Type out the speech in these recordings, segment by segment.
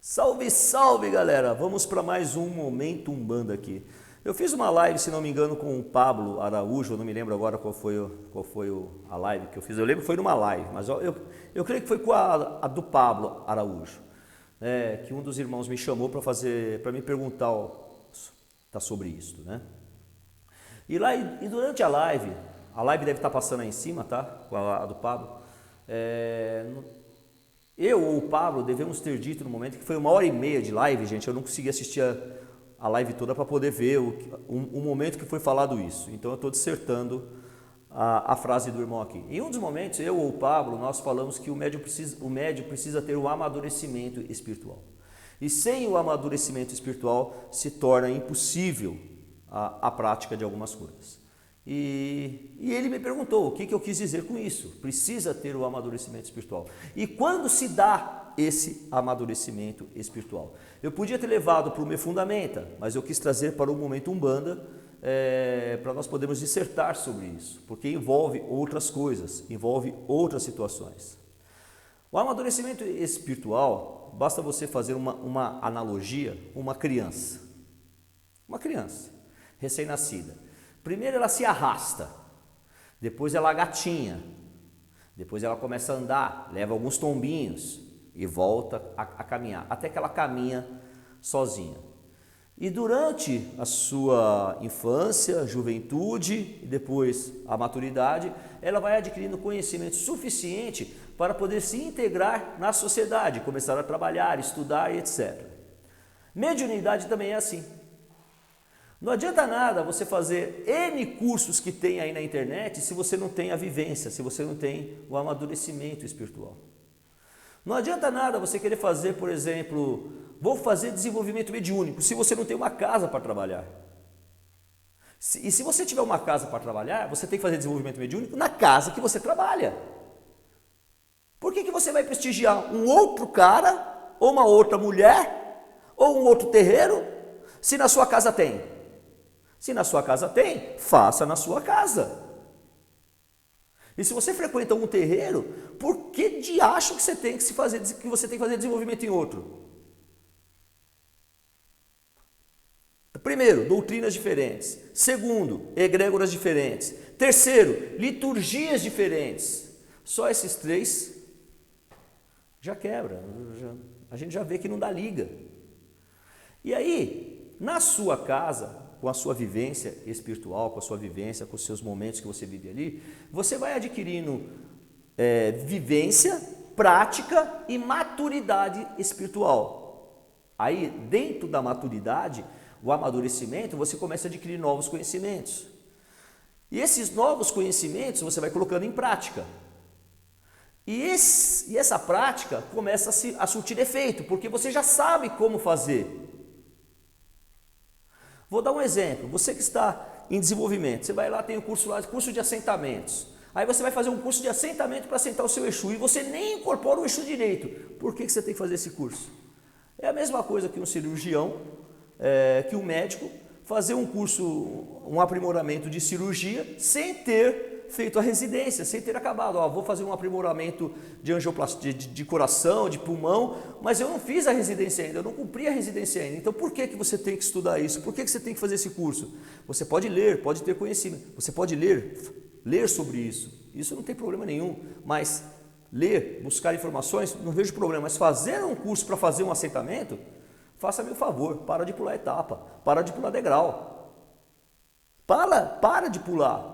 Salve, salve, galera! Vamos para mais um Momento Umbanda aqui. Eu fiz uma live, se não me engano, com o Pablo Araújo, eu não me lembro agora qual foi a live que eu fiz. Eu lembro que foi numa live, mas eu creio que foi com a do Pablo Araújo, que um dos irmãos me chamou para me perguntar sobre isso, né? E lá, e durante a live deve estar passando aí em cima, tá? Com a do Pablo. Eu ou o Pablo devemos ter dito no momento que foi 1h30 de live, gente. Eu não consegui assistir a live toda para poder ver o momento que foi falado isso. Então eu estou dissertando a frase do irmão aqui. Em um dos momentos, eu ou o Pablo, nós falamos que o médium precisa ter o amadurecimento espiritual. E sem o amadurecimento espiritual se torna impossível a prática de algumas coisas. E ele me perguntou o que eu quis dizer com isso. Precisa ter o amadurecimento espiritual. E quando se dá esse amadurecimento espiritual? Eu podia ter levado para o Me Fundamenta, mas eu quis trazer para o Momento Umbanda, para nós podermos dissertar sobre isso, porque envolve outras coisas, envolve outras situações. O amadurecimento espiritual, basta você fazer uma analogia, uma criança recém-nascida. Primeiro ela se arrasta, depois ela gatinha, depois ela começa a andar, leva alguns tombinhos e volta a caminhar, até que ela caminha sozinha. E durante a sua infância, juventude e depois a maturidade, ela vai adquirindo conhecimento suficiente para poder se integrar na sociedade, começar a trabalhar, estudar e etc. Mediunidade também é assim. Não adianta nada você fazer N cursos que tem aí na internet se você não tem a vivência, se você não tem o amadurecimento espiritual. Não adianta nada você querer fazer, por exemplo, vou fazer desenvolvimento mediúnico, se você não tem uma casa para trabalhar. E se você tiver uma casa para trabalhar, você tem que fazer desenvolvimento mediúnico na casa que você trabalha. Por que você vai prestigiar um outro cara, ou uma outra mulher, ou um outro terreiro, se na sua casa tem? Se na sua casa tem, faça na sua casa. E se você frequenta um terreiro, por que de acho que você tem que fazer desenvolvimento em outro? Primeiro, doutrinas diferentes. Segundo, egrégoras diferentes. Terceiro, liturgias diferentes. Só esses três já quebra. A gente já vê que não dá liga. E aí, na sua casa, com a sua vivência espiritual, com a sua vivência, com os seus momentos que você vive ali, você vai adquirindo vivência, prática e maturidade espiritual. Aí, dentro da maturidade, o amadurecimento, você começa a adquirir novos conhecimentos. E esses novos conhecimentos você vai colocando em prática. E essa prática começa a surtir efeito, porque você já sabe como fazer. Vou dar um exemplo, você que está em desenvolvimento, você vai lá, tem um curso lá, curso de assentamentos. Aí você vai fazer um curso de assentamento para assentar o seu Exu e você nem incorpora o Exu direito. Por que você tem que fazer esse curso? É a mesma coisa que um cirurgião, que um médico, fazer um curso, um aprimoramento de cirurgia sem ter feito a residência, sem ter acabado. Vou fazer um aprimoramento de angioplastia, de coração, de pulmão, mas eu não fiz a residência ainda, eu não cumpri a residência ainda. Então por que você tem que estudar isso? Por que você tem que fazer esse curso? Você pode ler, pode ter conhecimento, você pode ler sobre isso. Isso não tem problema nenhum, mas ler, buscar informações, não vejo problema. Mas fazer um curso para fazer um assentamento, faça-me o favor, para de pular etapa, para de pular degrau. Para de pular.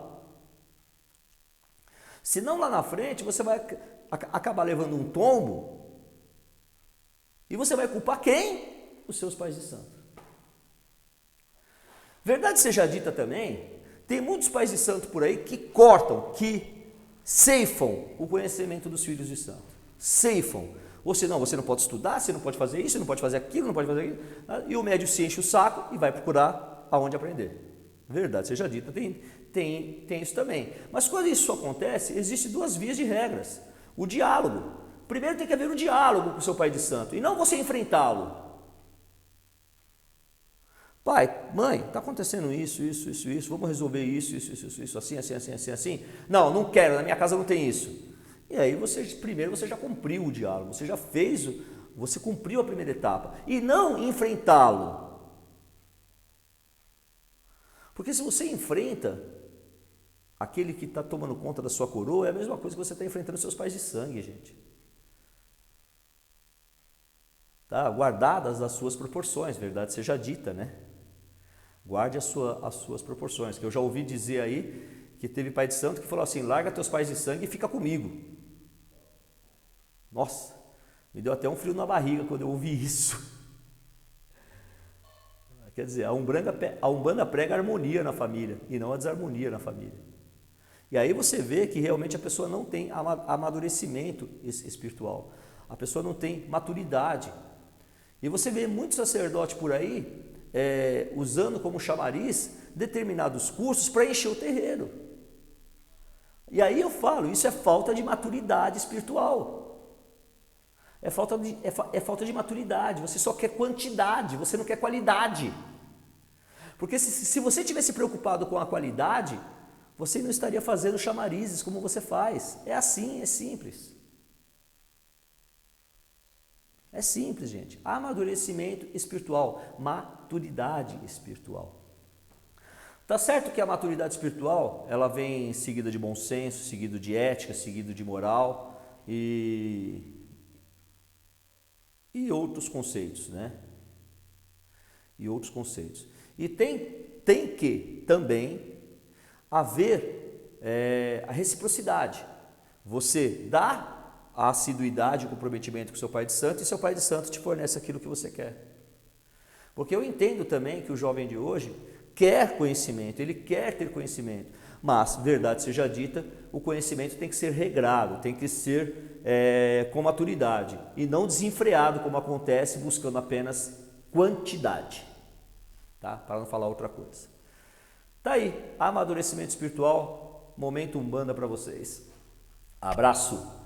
Senão lá na frente você vai acabar levando um tombo e você vai culpar quem? Os seus pais de santo. Verdade seja dita também, tem muitos pais de santo por aí que cortam, que ceifam o conhecimento dos filhos de santo. Ceifam. Ou senão você não pode estudar, você não pode fazer isso, não pode fazer aquilo, não pode fazer aquilo. E o médium se enche o saco e vai procurar aonde aprender. Verdade seja dita, tem isso também. Mas quando isso acontece, existem duas vias de regras. O diálogo. Primeiro tem que haver um diálogo com o seu pai de santo, e não você enfrentá-lo. Pai, mãe, está acontecendo isso, vamos resolver isso, assim. Não quero, na minha casa não tem isso. E aí primeiro você já cumpriu o diálogo, você já fez Você cumpriu a primeira etapa. E não enfrentá-lo. Porque se você enfrenta aquele que está tomando conta da sua coroa, é a mesma coisa que você está enfrentando seus pais de sangue, gente. Tá? Guardadas as suas proporções, verdade seja dita, né? Guarde as suas proporções. Que eu já ouvi dizer aí que teve pai de santo que falou assim: larga teus pais de sangue e fica comigo. Nossa, me deu até um frio na barriga quando eu ouvi isso. Quer dizer, a Umbanda prega a harmonia na família e não a desarmonia na família. E aí você vê que realmente a pessoa não tem amadurecimento espiritual. A pessoa não tem maturidade. E você vê muito sacerdote por aí usando como chamariz determinados cursos para encher o terreiro. E aí eu falo, isso é falta de maturidade espiritual. É falta de maturidade. Você só quer quantidade, você não quer qualidade. Porque se você tivesse preocupado com a qualidade, você não estaria fazendo chamarizes como você faz. É assim, é simples. É simples, gente. Amadurecimento espiritual, maturidade espiritual. Tá certo que a maturidade espiritual, ela vem seguida de bom senso, seguido de ética, seguido de moral e outros conceitos, né? E outros conceitos. E tem que também haver a reciprocidade. Você dá a assiduidade, o comprometimento com seu pai de santo e seu pai de santo te fornece aquilo que você quer. Porque eu entendo também que o jovem de hoje quer conhecimento, ele quer ter conhecimento, mas, verdade seja dita, o conhecimento tem que ser regrado, tem que ser com maturidade e não desenfreado como acontece buscando apenas quantidade, tá? Para não falar outra coisa. Tá aí, amadurecimento espiritual, momento Umbanda para vocês. Abraço!